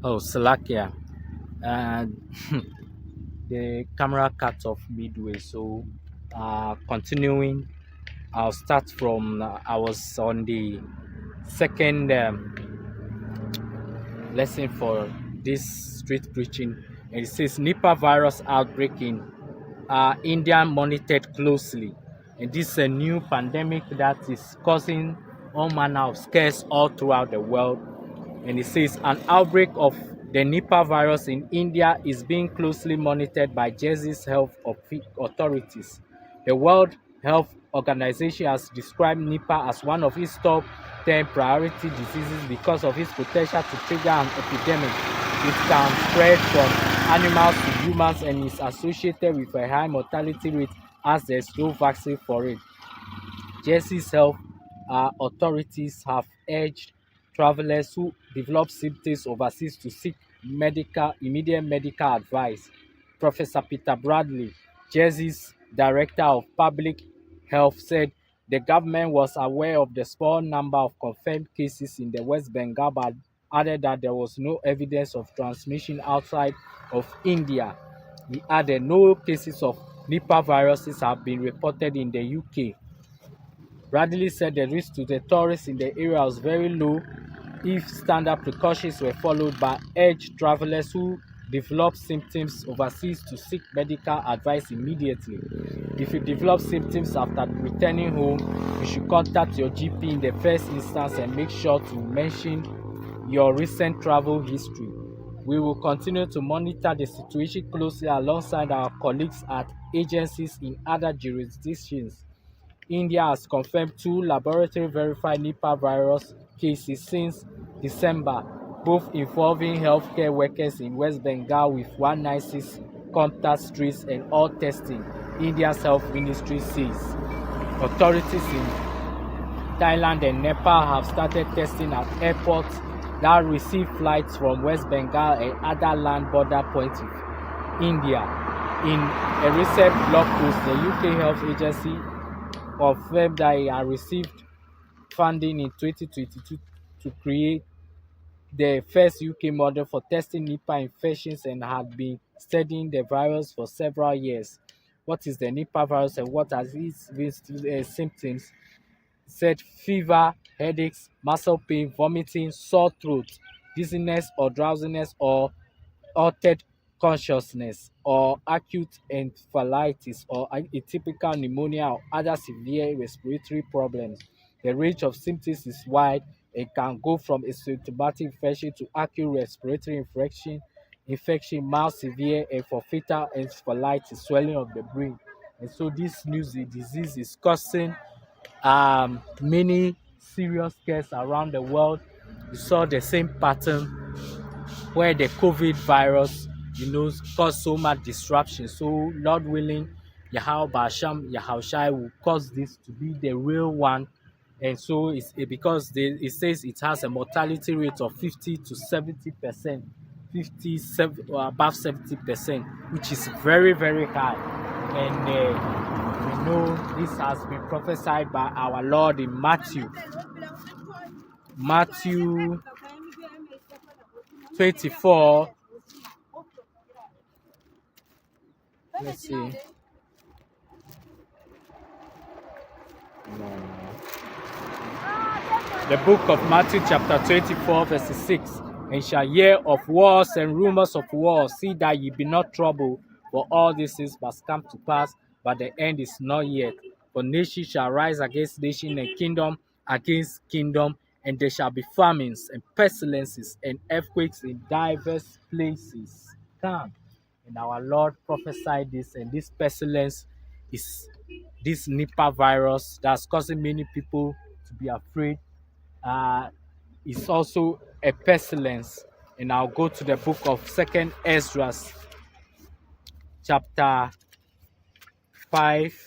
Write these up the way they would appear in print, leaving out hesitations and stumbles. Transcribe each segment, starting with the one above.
Oh, Slovakia. And the camera cut off midway. So, continuing, I'll start from I was on the second lesson for this street preaching, and it says Nipah virus outbreak in India monitored closely. And this is a new pandemic that is causing all manner of scares all throughout the world. And it says an outbreak of the Nipah virus in India is being closely monitored by Jersey's health authorities. The World Health Organization has described Nipah as one of its top 10 priority diseases because of its potential to trigger an epidemic. It can spread from animals to humans and is associated with a high mortality rate as there is no vaccine for it. Jersey's health authorities have urged travelers who develop symptoms overseas to seek immediate medical advice. Professor Peter Bradley, Jersey's Director of Public Health, said the government was aware of the small number of confirmed cases in the West Bengal, but added that there was no evidence of transmission outside of India. He added no cases of Nipah viruses have been reported in the UK. Bradley said the risk to the tourists in the area was very low if standard precautions were followed, but urged travelers who develop symptoms overseas to seek medical advice immediately. If you develop symptoms after returning home, you should contact your GP in the first instance and make sure to mention your recent travel history. We will continue to monitor the situation closely alongside our colleagues at agencies in other jurisdictions. India has confirmed two laboratory-verified Nipah virus cases since December, both involving healthcare workers in West Bengal with 196 contact traces and all testing, India's health ministry says. Authorities in Thailand and Nepal have started testing at airports that receive flights from West Bengal and other land border points with India. In a recent blog post, the UK Health Agency confirmed that it had received funding in 2022 to create the first UK model for testing Nipah infections and had been studying the virus for several years. What is the Nipah virus and what are its symptoms? Said fever, headaches, muscle pain, vomiting, sore throat, dizziness or drowsiness or altered consciousness or acute encephalitis or atypical pneumonia or other severe respiratory problems. The range of symptoms is wide and can go from asymptomatic infection to acute respiratory infection, mild, severe, and for fatal encephalitis, swelling of the brain. And so this news disease is causing many serious scares around the world. We saw the same pattern where the COVID virus, caused so much disruption. So, Lord willing, Yahweh Basham Yahushai will cause this to be the real one. And so, because it says it has a mortality rate of 50 to 70%, 57 or above 70%, which is very, very high. And we know this has been prophesied by our Lord in Matthew 24. Let's see. The book of Matthew, chapter 24, verse 6. And shall hear of wars and rumors of wars. See that ye be not troubled, for all these things must come to pass, but the end is not yet. For nation shall rise against nation, and kingdom against kingdom, and there shall be famines and pestilences and earthquakes in diverse places. Come. And our Lord prophesied this, and this pestilence is this Nipah virus that's causing many people to be afraid. uh, is also a pestilence. And I'll go to the book of Second Ezra, chapter 5.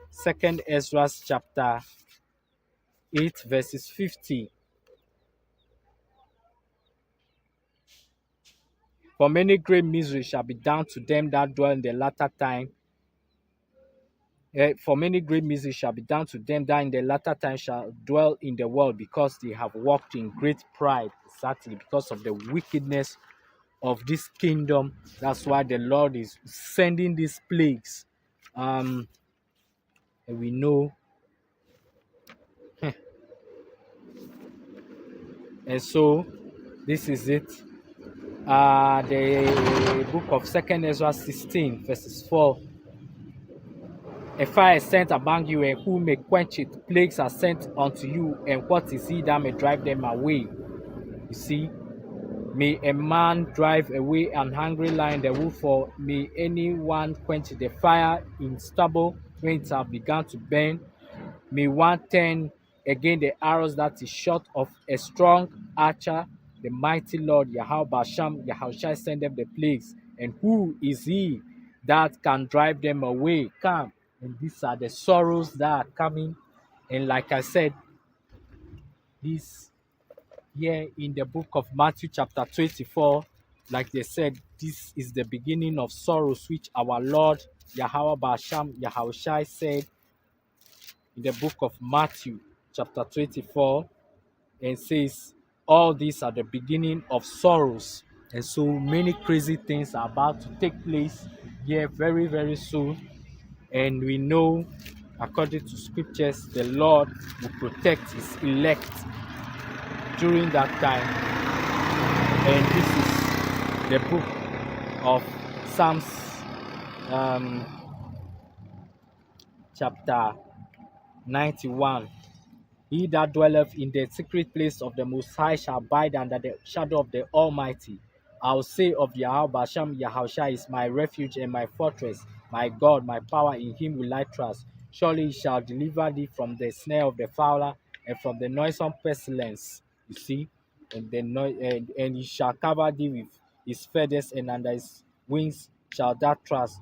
Second Ezra, chapter 8, verses 50. For many great misery shall be done to them that dwell in the latter time, For many great misery shall be done to them that in the latter time shall dwell in the world, because they have walked in great pride, exactly because of the wickedness of this kingdom. That's why the Lord is sending these plagues. Um, and we know, and so this is it. The book of Second Ezra 16, verses 4. A fire is sent among you, and who may quench it? Plagues are sent unto you, and what is he that may drive them away? You see, may a man drive away an hungry lion, the wolf, or may anyone quench the fire in stubble when it have begun to burn? May one turn again the arrows that is shot of a strong archer, the mighty Lord Yahweh Basham Yahushai send them the plagues, and who is he that can drive them away? Come. And these are the sorrows that are coming. And like I said, this here in the book of Matthew chapter 24, like they said, this is the beginning of sorrows which our Lord Yahweh Basham Yahushai said in the book of Matthew chapter 24, and says all these are the beginning of sorrows. And so many crazy things are about to take place here very, very soon. And we know, according to scriptures, the Lord will protect his elect during that time. And this is the book of Psalms, um, chapter 91. He that dwelleth in the secret place of the Most High shall abide under the shadow of the Almighty. I will say of Yahweh Basham Yahushua is my refuge and my fortress, my God, my power, in him will I trust. Surely he shall deliver thee from the snare of the fowler and from the noisome pestilence. You see, and he shall cover thee with his feathers, and under his wings shall thou trust.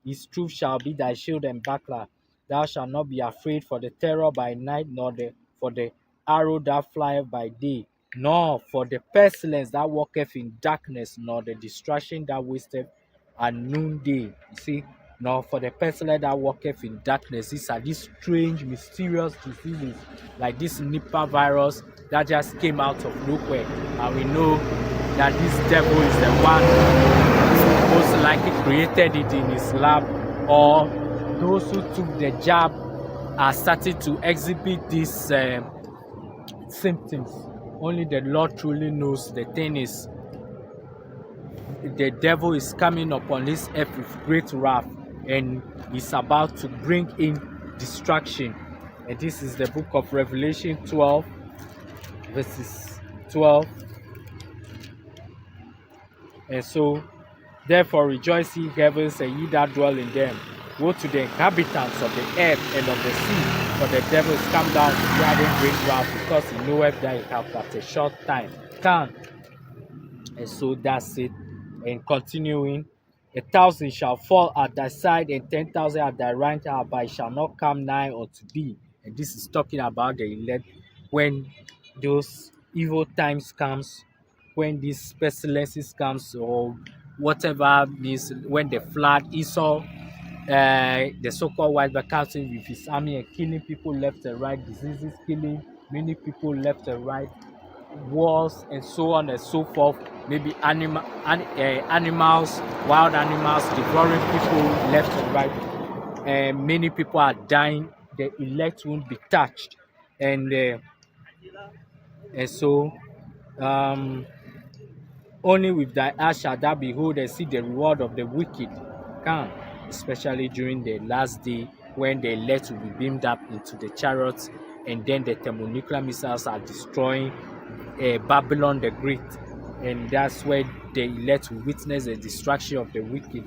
His truth shall be thy shield and buckler. Thou shalt not be afraid for the terror by night, nor for the arrow that flieth by day, nor for the pestilence that walketh in darkness, nor the destruction that wasteth at noonday. You see, nor for the pestilence that walketh in darkness. These are these strange, mysterious diseases, like this Nipah virus that just came out of nowhere. And we know that this devil is the one who most likely created it in his lab, or those who took the jab are starting to exhibit these symptoms. Only the Lord truly knows. The thing is, the devil is coming upon this earth with great wrath, and is about to bring in destruction. And this is the book of Revelation 12, verses 12. And so, therefore rejoice ye heavens, and ye that dwell in them. Woe to the inhabitants of the earth and of the sea, for the devil is come down to gather great wrath, because he knoweth that he hath but a short time come. And so that's it. And continuing, 1,000 shall fall at thy side, and 10,000 at thy right hand, but it shall not come nigh unto thee. And this is talking about the elect, when those evil times comes, when these pestilences comes, or whatever means, when the flood, Esau, the so-called white man, comes in with his army and killing people left and right, diseases killing many people left and right, wars and so on and so forth. Maybe animals, wild animals devouring people left and right, and many people are dying. The elect won't be touched, and so um, only with thy eyes shall thou behold and see the reward of the wicked come, especially during the last day, when the elect will be beamed up into the chariots, and then the thermonuclear missiles are destroying Babylon the Great. And that's where the elect will witness the destruction of the wicked.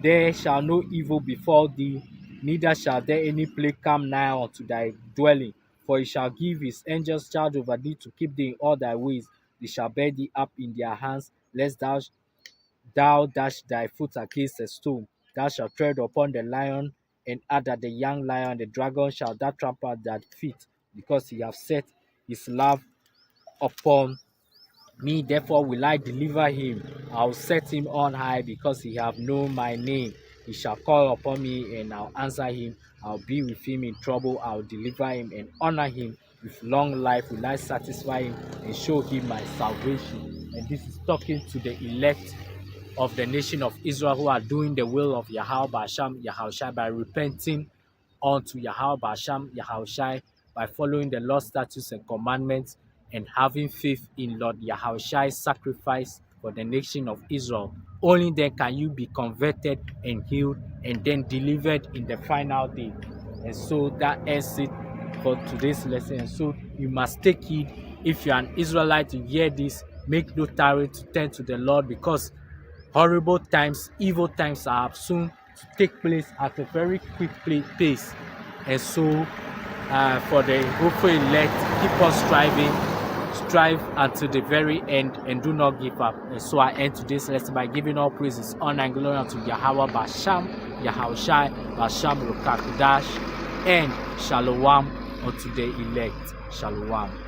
There shall no evil befall thee, neither shall there any plague come nigh unto thy dwelling. For he shall give his angels charge over thee to keep thee in all thy ways. They shall bear thee up in their hands, lest thou dash thy foot against a stone. Thou shalt tread upon the lion and adder, the young lion, the dragon shall thou trample at thy feet, because he hath set his love upon me. Therefore will I deliver him. I will set him on high, because he have known my name. He shall call upon me and I'll answer him. I'll be with him in trouble. I'll deliver him and honor him. With long life will I satisfy him and show him my salvation. And this is talking to the elect of the nation of Israel who are doing the will of Yahweh Basham Yahushai by repenting unto Yahweh Basham Yahushai, by following the Lord's statutes and commandments and having faith in Lord Yahushai's sacrifice for the nation of Israel. Only then can you be converted and healed and then delivered in the final day. And so that ends it for today's lesson. And so you must take heed. If you are an Israelite, you hear this, make no tarry to turn to the Lord, because horrible times, evil times are soon to take place at a very quick pace. And so for the hopeful elect, keep on strive until the very end and do not give up. And so I end today's lesson by giving all praises, honor and glory unto Yahweh Basham Yahushai Basham Rukakudash, and Shalom unto the elect. Shalom.